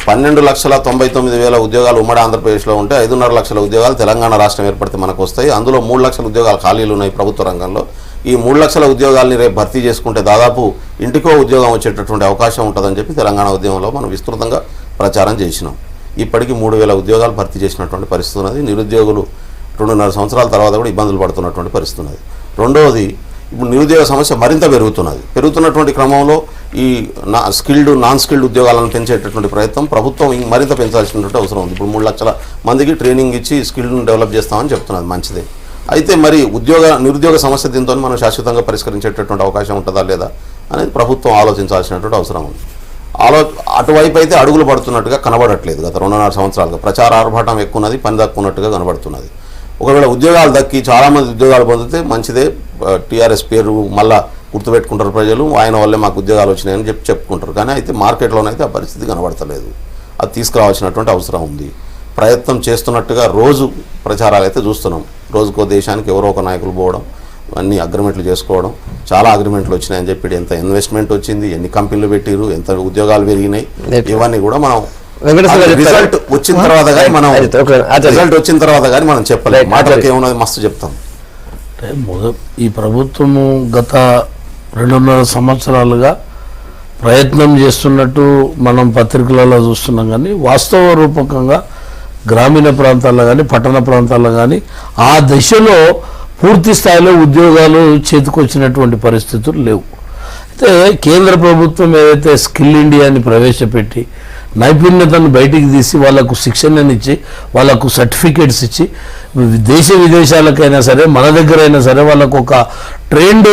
12,99,000 ఉద్యోగాలు ఉమ్మడి ఆంధ్రప్రదేశ్లో ఉంటే 5.5 లక్షల ఉద్యోగాలు తెలంగాణ రాష్ట్రం ఏర్పడితే మనకు వస్తాయి. అందులో 3 లక్షల ఉద్యోగాలు ఖాళీలు ఉన్నాయి ప్రభుత్వ రంగంలో. ఈ 3 లక్షల ఉద్యోగాల్ని రేపు భర్తీ చేసుకుంటే దాదాపు ఇంటికో ఉద్యోగం వచ్చేటటువంటి అవకాశం ఉంటుందని చెప్పి తెలంగాణ ఉద్యమంలో మనం విస్తృతంగా ప్రచారం చేసినాం. ఇప్పటికీ 3,000 ఉద్యోగాలు భర్తీ చేసినటువంటి పరిస్థితి ఉన్నది. నిరుద్యోగులు 2.5 సంవత్సరాల తర్వాత కూడా ఇబ్బందులు పడుతున్నటువంటి పరిస్థితి ఉన్నది. రెండవది, ఇప్పుడు నిరుద్యోగ సమస్య మరింత పెరుగుతున్నటువంటి క్రమంలో ఈ స్కిల్డ్ నాన్ స్కిల్డ్ ఉద్యోగాలను పెంచేటటువంటి ప్రయత్నం ప్రభుత్వం మరింత పెంచాల్సినటువంటి అవసరం ఉంది. ఇప్పుడు 3 లక్షల మందికి ట్రైనింగ్ ఇచ్చి స్కిల్డ్ను డెవలప్ చేస్తామని చెప్తున్నది, మంచిదే. అయితే మరి నిరుద్యోగ సమస్య దీంతో మనం శాశ్వతంగా పరిష్కరించేటటువంటి అవకాశం ఉంటుందా లేదా అనేది ప్రభుత్వం ఆలోచించాల్సినటువంటి అవసరం ఉంది. అటువైపు అయితే అడుగులు పడుతున్నట్టుగా కనబడట్లేదు. గత 2.5 సంవత్సరాలుగా ప్రచార ఆర్భాటం ఎక్కువ ఉన్నది, పని దక్కున్నట్టుగా కనబడుతున్నది. ఒకవేళ ఉద్యోగాలు దక్కి చాలామంది ఉద్యోగాలు పొందితే మంచిదే, టీఆర్ఎస్ పేరు మళ్ళా గుర్తుపెట్టుకుంటారు ప్రజలు, ఆయన వల్లే మాకు ఉద్యోగాలు వచ్చినాయని చెప్పుకుంటారు. కానీ అయితే మార్కెట్లోనైతే ఆ పరిస్థితి కనబడతలేదు. అది తీసుకురావాల్సినటువంటి అవసరం ఉంది. ప్రయత్నం చేస్తున్నట్టుగా రోజు ప్రచారాలు అయితే చూస్తున్నాం. రోజుకో దేశానికి ఎవరో ఒక నాయకులు పోవడం, అన్ని అగ్రిమెంట్లు చేసుకోవడం, చాలా అగ్రిమెంట్లు వచ్చినాయని చెప్పి ఎంత ఇన్వెస్ట్మెంట్ వచ్చింది, ఎన్ని కంపెనీలు పెట్టిరు, ఎంత ఉద్యోగాలు పెరిగినాయి, ఇవన్నీ కూడా మనం రిజల్ట్ వచ్చిన తర్వాత కానీ మనం చెప్పలేము. మాటలకు ఏమున్నది మస్తు చెప్తాం. ఈ ప్రభుత్వము గత 2.5 సంవత్సరాలుగా ప్రయత్నం చేస్తున్నట్టు మనం పత్రికలలో చూస్తున్నాం. కానీ వాస్తవ రూపకంగా గ్రామీణ ప్రాంతాల్లో కానీ పట్టణ ప్రాంతాల్లో కానీ ఆ దశలో పూర్తి స్థాయిలో ఉద్యోగాలు చేతికొచ్చినటువంటి పరిస్థితులు లేవు. అయితే కేంద్ర ప్రభుత్వం ఏదైతే స్కిల్ ఇండియాని ప్రవేశపెట్టి నైపుణ్యతను బయటికి తీసి వాళ్ళకు శిక్షణనిచ్చి వాళ్ళకు సర్టిఫికేట్స్ ఇచ్చి దేశ విదేశాలకైనా సరే మన దగ్గర అయినా సరే వాళ్ళకు ఒక ట్రైన్డ్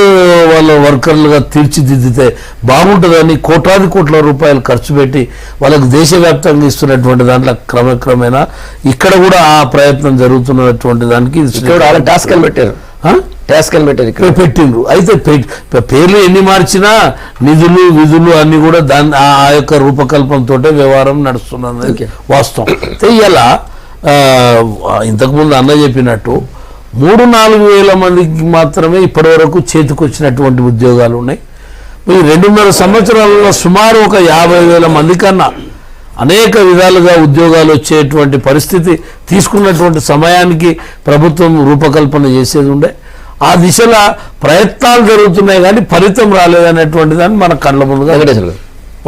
వాళ్ళ వర్కర్లుగా తీర్చిదిద్దితే బాగుంటుందని కోట్ల రూపాయలు ఖర్చు పెట్టి వాళ్ళకు దేశవ్యాప్తంగా ఇస్తున్నటువంటి దాంట్లో క్రమక్రమేణా ఇక్కడ కూడా ఆ ప్రయత్నం జరుగుతున్నటువంటి దానికి పెట్టిండ్రు. అయితే పేర్లు ఎన్ని మార్చినా నిధులు విధులు అన్ని కూడా ఆ యొక్క రూపకల్పంతో వ్యవహారం నడుస్తున్నది వాస్తవం. అయితే ఇలా ఇంతకుముందు అన్న చెప్పినట్టు 3-4 వేల మందికి మాత్రమే ఇప్పటి వరకు చేతికొచ్చినటువంటి ఉద్యోగాలు ఉన్నాయి. ఈ 2.5 సంవత్సరాలలో సుమారు ఒక 50,000 మంది కన్నా అనేక విధాలుగా ఉద్యోగాలు వచ్చేటువంటి పరిస్థితి తీసుకున్నటువంటి సమయానికి ప్రభుత్వం రూపకల్పన చేసేది ఉండే. ఆ దిశలో ప్రయత్నాలు జరుగుతున్నాయి కానీ ఫలితం రాలేదనేటువంటి దాన్ని మన కళ్ళ ముందుగా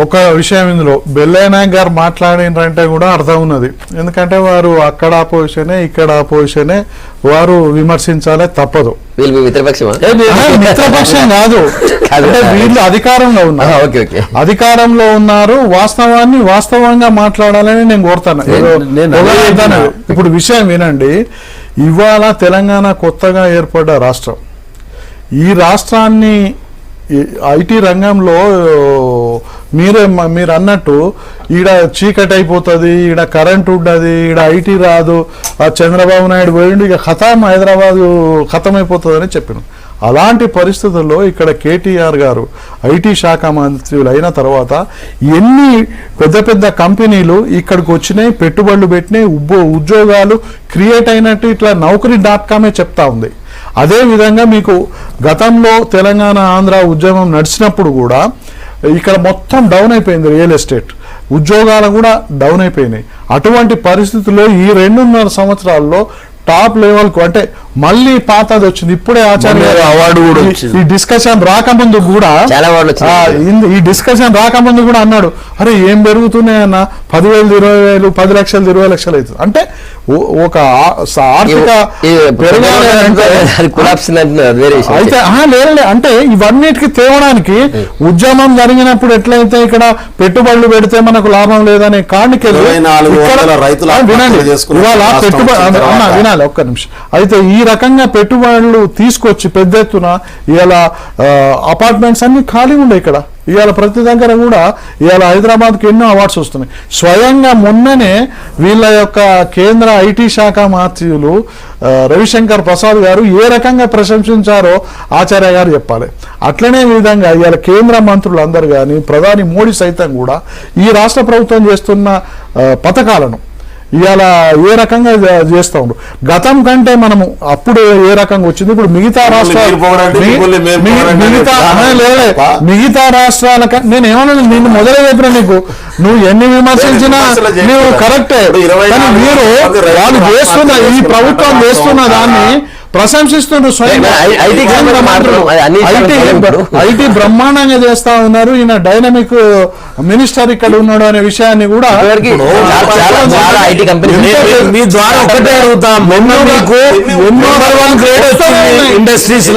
ఒక విషయం ఇందులో బెల్లయ్య నాయక్ గారు మాట్లాడినంటే కూడా అర్థం ఉన్నది. ఎందుకంటే వారు అక్కడ అపోజిషనే ఇక్కడ అపోజిషనే, వారు విమర్శించాలే తప్పదు. వీళ్ళు మిత్రపక్షమా? మిత్రపక్షం కాదు, అంటే వీళ్ళు అధికారంలో ఉన్నారు. ఓకే ఓకే, అధికారంలో ఉన్నారు, వాస్తవాన్ని వాస్తవంగా మాట్లాడాలని నేను కోరుతాను. ఇప్పుడు విషయం వినండి, ఇవాళ తెలంగాణ కొత్తగా ఏర్పడ్డ రాష్ట్రం. ఈ రాష్ట్రాన్ని ఐటీ రంగంలో మీరు అన్నట్టు ఈడ చీకటి అయిపోతుంది, ఈడ కరెంట్ ఉండదు, ఈడ ఐటీ రాదు, ఆ చంద్రబాబు నాయుడు పోయిండు, ఇక ఖతం హైదరాబాదు ఖతం అయిపోతుంది అని చెప్పిన. అలాంటి పరిస్థితుల్లో ఇక్కడ కేటీఆర్ గారు ఐటీ శాఖ మంత్రులు అయిన తర్వాత ఎన్ని పెద్ద పెద్ద కంపెనీలు ఇక్కడికి వచ్చినాయి, పెట్టుబడులు పెట్టినాయి, ఉద్యోగాలు క్రియేట్ అయినట్టు ఇట్లా Naukri.com చెప్తా ఉంది. అదేవిధంగా మీకు గతంలో తెలంగాణ ఆంధ్ర ఉద్యమం నడిచినప్పుడు కూడా ఇక్కడ మొత్తం డౌన్ అయిపోయింది, రియల్ ఎస్టేట్ ఉద్యోగాలు కూడా డౌన్ అయిపోయినాయి. అటువంటి పరిస్థితుల్లో ఈ 2.5 సంవత్సరాల్లో టాప్ లెవెల్ కు, అంటే మళ్ళీ పాతది వచ్చింది. ఇప్పుడే ఆచార్య అవార్డు కూడా ఈ డిస్కషన్ రాకముందు కూడా ఈ డిస్కషన్ రాకముందు కూడా అన్నాడు, అరే ఏం పెరుగుతున్నాయన్న, 10,000 20,000 10 లక్షలు 20 లక్షలు అవుతుంది. అంటే ఒక ఆర్థిక అయితే లేదు. అంటే ఇవన్నిటికి తేవడానికి ఉద్యమం జరిగినప్పుడు ఎట్లయితే ఇక్కడ పెట్టుబడులు పెడితే మనకు లాభం లేదనే కారణికి ఇవాళ పెట్టుబడి వినాలి ఒక్క నిమిషం. అయితే ఈ రకంగా పెట్టుబడులు తీసుకొచ్చి పెద్ద ఎత్తున ఇవాళ అపార్ట్మెంట్స్ అన్ని ఖాళీ ఉండే ఇక్కడ. ఇవాళ ప్రతి దగ్గర కూడా ఇవాళ హైదరాబాద్కి ఎన్నో అవార్డ్స్ వస్తున్నాయి. స్వయంగా మొన్ననే వీళ్ళ యొక్క కేంద్ర ఐటీ శాఖ మంత్రులు రవిశంకర్ ప్రసాద్ గారు ఏ రకంగా ప్రశంసించారో ఆచార్య గారు చెప్పాలి. అట్లనే విధంగా ఇవాళ కేంద్ర మంత్రులు అందరు కానీ ప్రధాని మోడీ సైతం కూడా ఈ రాష్ట్ర ప్రభుత్వం చేస్తున్న పథకాలను ఇవాళ ఏ రకంగా చేస్తా ఉండు. గతం కంటే మనము అప్పుడు ఏ రకంగా వచ్చింది, ఇప్పుడు మిగతా రాష్ట్రాలు మిగతా రాష్ట్రాల నేను ఏమన్నా నిన్ను మొదలై చెప్పిన, నీకు నువ్వు ఎన్ని విమర్శించినా నువ్వు కరెక్టే. కానీ మీరు వాళ్ళు చేస్తున్న ఈ ప్రభుత్వం చేస్తున్న దాన్ని ప్రశంసిస్తున్నారు. స్వయంగా ఐటీ బ్రహ్మాండంగా చేస్తా ఉన్నారు. ఈయన డైనమిక్ మినిస్టర్ ఇక్కడ ఉన్నాడు అనే విషయాన్ని కూడా మీ ద్వారా ఒకటే అడుగుతాం, ఇండస్ట్రీస్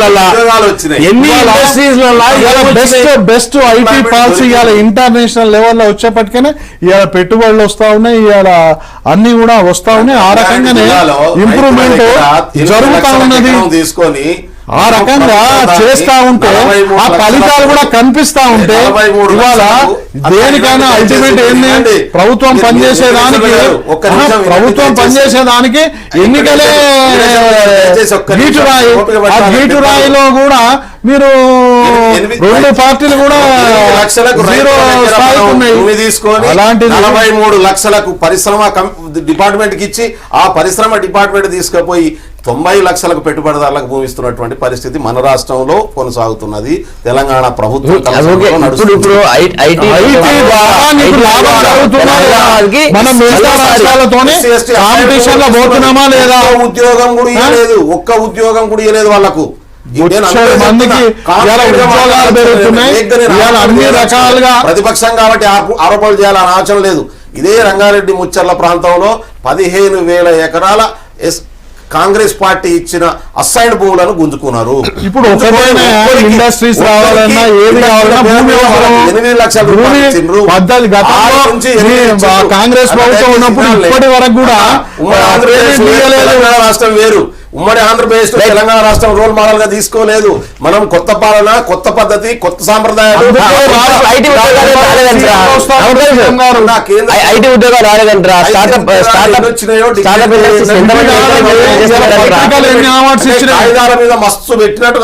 బెస్ట్ ఐటీ పాలసీ ఇవాళ ఇంటర్నేషనల్ లెవెల్లో వచ్చేప్పటికనే ఇవాళ పెట్టుబడులు వస్తా ఉన్నాయి, ఇవాళ అన్ని కూడా వస్తా ఉన్నాయి. ఆ రకంగానే ఇంప్రూవ్మెంట్ జరుగుతా ఉన్నది. తీసుకొని ఆ రకంగా చేస్తా ఉంటే ఆ ఫలితాలు కూడా కనిపిస్తా ఉంటే ఇవాళ దేనికైనా అల్టిమేట్ ఏంటి, ప్రభుత్వం పనిచేసేదానికి ఎన్నికలే గీటురాయి. ఆ గీటురాయిలో కూడా మీరు 2 పార్టీలు కూడా తీసుకొని అలాంటి 43 లక్షలకు పరిశ్రమ డిపార్ట్మెంట్ కి ఇచ్చి ఆ పరిశ్రమ డిపార్ట్మెంట్ తీసుకుపోయి 90 లక్షలకు పెట్టుబడిదారులకు భూమిస్తున్నటువంటి పరిస్థితి మన రాష్ట్రంలో కొనసాగుతున్నది. తెలంగాణ ప్రభుత్వం ఉద్యోగం కూడా ఇవ్వలేదు, ఒక్క ఉద్యోగం కూడా ఇవ్వలేదు వాళ్ళకు. ప్రతిపక్షం కాబట్టి ఆరోపణలు చేయాలని ఆలోచన లేదు. ఇదే రంగారెడ్డి ముచ్చర్ల ప్రాంతంలో 15,000 ఎకరాల కాంగ్రెస్ పార్టీ ఇచ్చిన అసైన్డ్ భూములను గుంజుకున్నారు. ఇప్పుడు ఇండస్ట్రీస్ రావాలన్నా ఏది కావాలన్నా కాంగ్రెస్ ప్రభుత్వం ఉన్నప్పుడు ఇప్పటి వరకు కూడా రాష్ట్రం వేరు, ఉమ్మడి ఆంధ్రప్రదేశ్ తెలంగాణ రాష్ట్రం రోల్ మోడల్ గా తీసుకోలేదు. మనం కొత్త పాలన, కొత్త పద్ధతి, కొత్త సాంప్రదాయాలు. ఐటీ ఉద్యోగాలు రాలేదంటారా? కాగితాల మీద మస్తు పెట్టినట్టు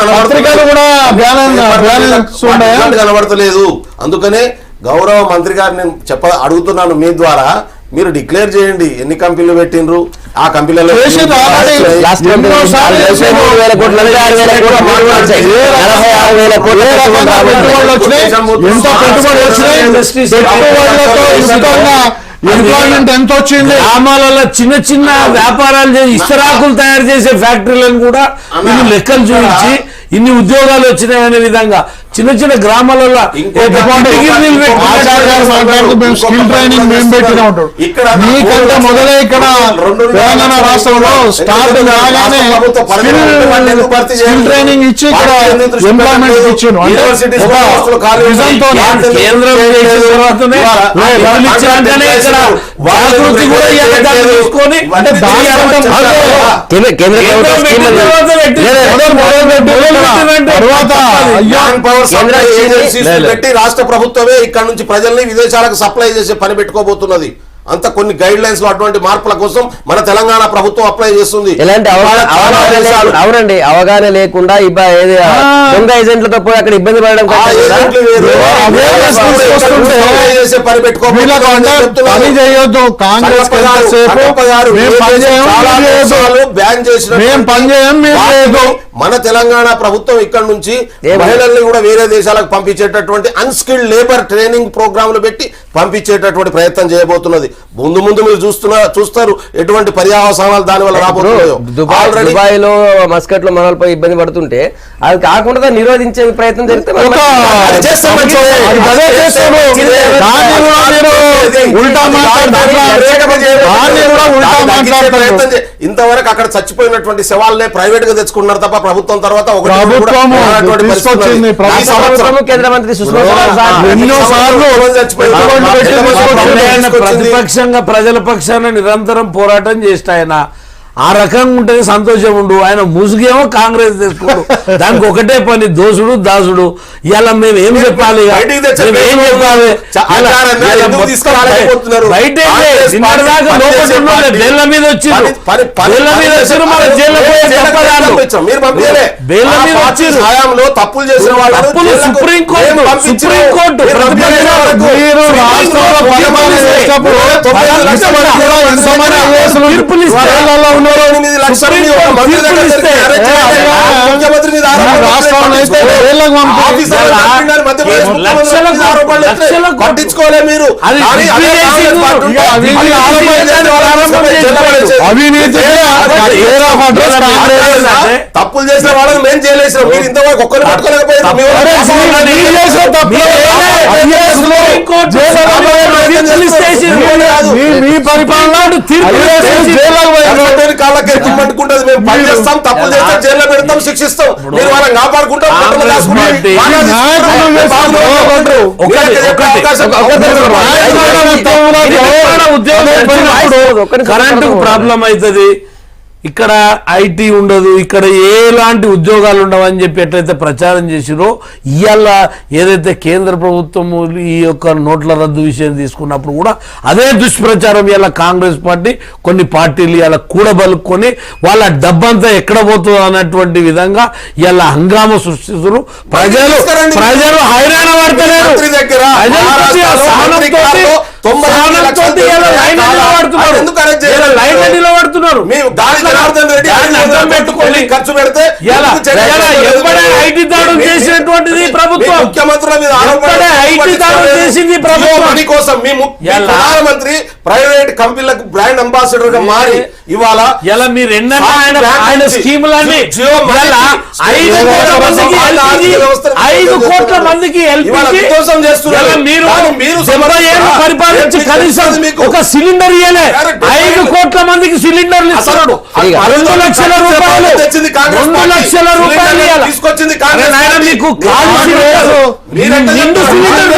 కనబడతలేదు. అందుకనే గౌరవ మంత్రి గారు నేను అడుగుతున్నాను మీ ద్వారా, మీరు డిక్లేర్ చేయండి ఎన్ని కంపెనీలు పెట్టినరు, ఆ కంపెనీలలో ఎంప్లాయ్మెంట్ ఎంత వచ్చింది. గ్రామాలలో చిన్న చిన్న వ్యాపారాలు చేసి ఇస్తరాకులు తయారు చేసే ఫ్యాక్టరీలను కూడా లెక్కలు చూపించి ఇన్ని ఉద్యోగాలు వచ్చినాయనే విధంగా చిన్న చిన్న గ్రామాలలో స్కిల్ ట్రైనింగ్ మేము పెట్టినా ఉంటాడు మీకంటే మొదలే ఇక్కడ తెలంగాణ రాష్ట్రంలో స్టార్ట్ కాగానే స్కిల్ ట్రైనింగ్ ఇచ్చి ఇక్కడ ఎంప్లాయ్మెంట్ ఇచ్చిండు. పెట్టి రాష్ట్ర ప్రభుత్వమే ఇక్కడ నుంచి ప్రజల్ని విదేశాలకు సప్లై చేసే పని పెట్టుకోబోతున్నది. అంత కొన్ని గైడ్ లైన్స్ లో అటువంటి మార్పుల కోసం మన తెలంగాణ ప్రభుత్వం అప్లై చేస్తుంది. ఎలాంటి అవునండి అవగాహన లేకుండా దొంగ ఏజెంట్లతో పోయి అక్కడ ఇబ్బంది పడడం చేసే పని బ్యాన్ చేసిన మన తెలంగాణ ప్రభుత్వం ఇక్కడ నుంచి మహిళల్ని కూడా వేరే దేశాలకు పంపించేటటువంటి అన్స్కిల్డ్ లేబర్ ట్రైనింగ్ ప్రోగ్రాంలు పెట్టి పంపించేటటువంటి ప్రయత్నం చేయబోతున్నది. ముందు మీరు చూస్తారు ఎటువంటి పర్యావసానాలు దాని వల్ల రాబోతున్నాయో. దుబాయ్ లో మస్కట్ లో మనల్పై ఇబ్బంది పడుతుంటే అది కాకుండా నిరోధించే ప్రయత్నం జరిగితే ఇంతవరకు అక్కడ చచ్చిపోయినటువంటి శవాలనే ప్రైవేట్ గా తెచ్చుకున్నారు తప్ప ప్రభుత్వం తర్వాత కేంద్ర మంత్రి ప్రతిపక్షంగా ప్రజల పక్షాన నిరంతరం పోరాటం చేస్తాయన ఆ రకంగా ఉంటేనే సంతోషం ఉండు. ఆయన ముసుగేమో కాంగ్రెస్ తెచ్చుకోడు, దానికి ఒకటే పని దోసుడు దాసుడు. ఇలా మేము ఏం చెప్పాలి, ఏం చెప్పాలి? బయట బేళ్ల మీద వచ్చి తప్పులు చేసిన వాళ్ళు సుప్రీంకోర్టు పట్టించుకోలే మీరు. తప్పులు చేసిన వాళ్ళని మేము చేయలేసినాం, మీరు ఇంతవరకు ఒక్కరు పట్టుకోలేకపోయారు. పట్టుకుంటుంది, మేము పని చేస్తాం, తప్పులు చేస్తాం, జైల్లో పెడతాం, శిక్షిస్తాం, మీరు వాళ్ళని కాపాడుకుంటాం. కరెంటు ప్రాబ్లం అవుతుంది, ఇక్కడ ఐటీ ఉండదు, ఇక్కడ ఎలాంటి ఉద్యోగాలు ఉండవని చెప్పి ఎట్లయితే ప్రచారం చేసిరో ఇవాళ ఏదైతే కేంద్ర ప్రభుత్వము ఈ యొక్క నోట్ల రద్దు విషయం తీసుకున్నప్పుడు కూడా అదే దుష్ప్రచారం ఇవాళ కాంగ్రెస్ పార్టీ కొన్ని పార్టీలు ఇవాళ కూడబలుక్కొని వాళ్ళ డబ్బంతా ఎక్కడ పోతుందో అన్నటువంటి విధంగా ఇవాళ హంగామా సృష్టిస్తున్నారు. ప్రజలు హైరాణ పడతలేరు, నిలబడుతున్నారు. ఖర్చు పెడితే ఐటీ దాడులు చేసినటువంటిది ప్రభుత్వం, ముఖ్యమంత్రుల మీద చేసింది ప్రభుత్వం కోసం. మేము ప్రధానమంత్రి ప్రైవేట్ కంపెనీలకు బ్రాండ్ అంబాసిడర్ గా మారి ఇవాళ మీరు ఆయన స్కీములన్నీ 5 కోట్ల మందికి పరిపాలించి కనీసం ఒక సిలిండర్ ఇయ్యలే. 5 కోట్ల మందికి సిలిండర్లు ఇస్తున్నాడు. 2 లక్షల రూపాయలు 2 లక్షల రూపాయలు తీసుకొచ్చింది మీకు నిండు సిలిండర్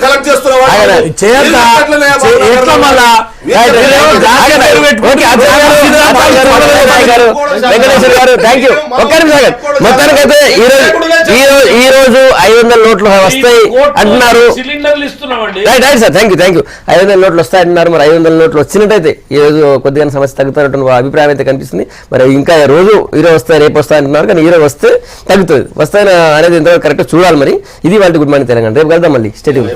కలెక్ట్ చేస్తున్నారు. మొత్తానికైతే ఈ రోజు 500 నోట్లు వస్తాయి అంటున్నారు. Right sir, thank you. 500 నోట్లు వస్తాయి అంటున్నారు. మరి 500 నోట్లు వచ్చినట్టయితే ఈ రోజు కొద్దిగా సమస్య తగ్గుతున్నటువంటి అభిప్రాయం అయితే కనిపిస్తుంది. మరి ఇంకా రోజు ఈరోజు వస్తాయి రేపు వస్తాయి అంటున్నారు, కానీ ఈరోజు వస్తే తగ్గుతుంది. వస్తాయి అనేది ఎంతవరకు కరెక్ట్ చూడాలి. మరి ఇది వాళ్ళ గుడ్ మార్నింగ్ తెలంగాణ. రేపు కలుద్దాం మళ్ళీ. స్టేడియం.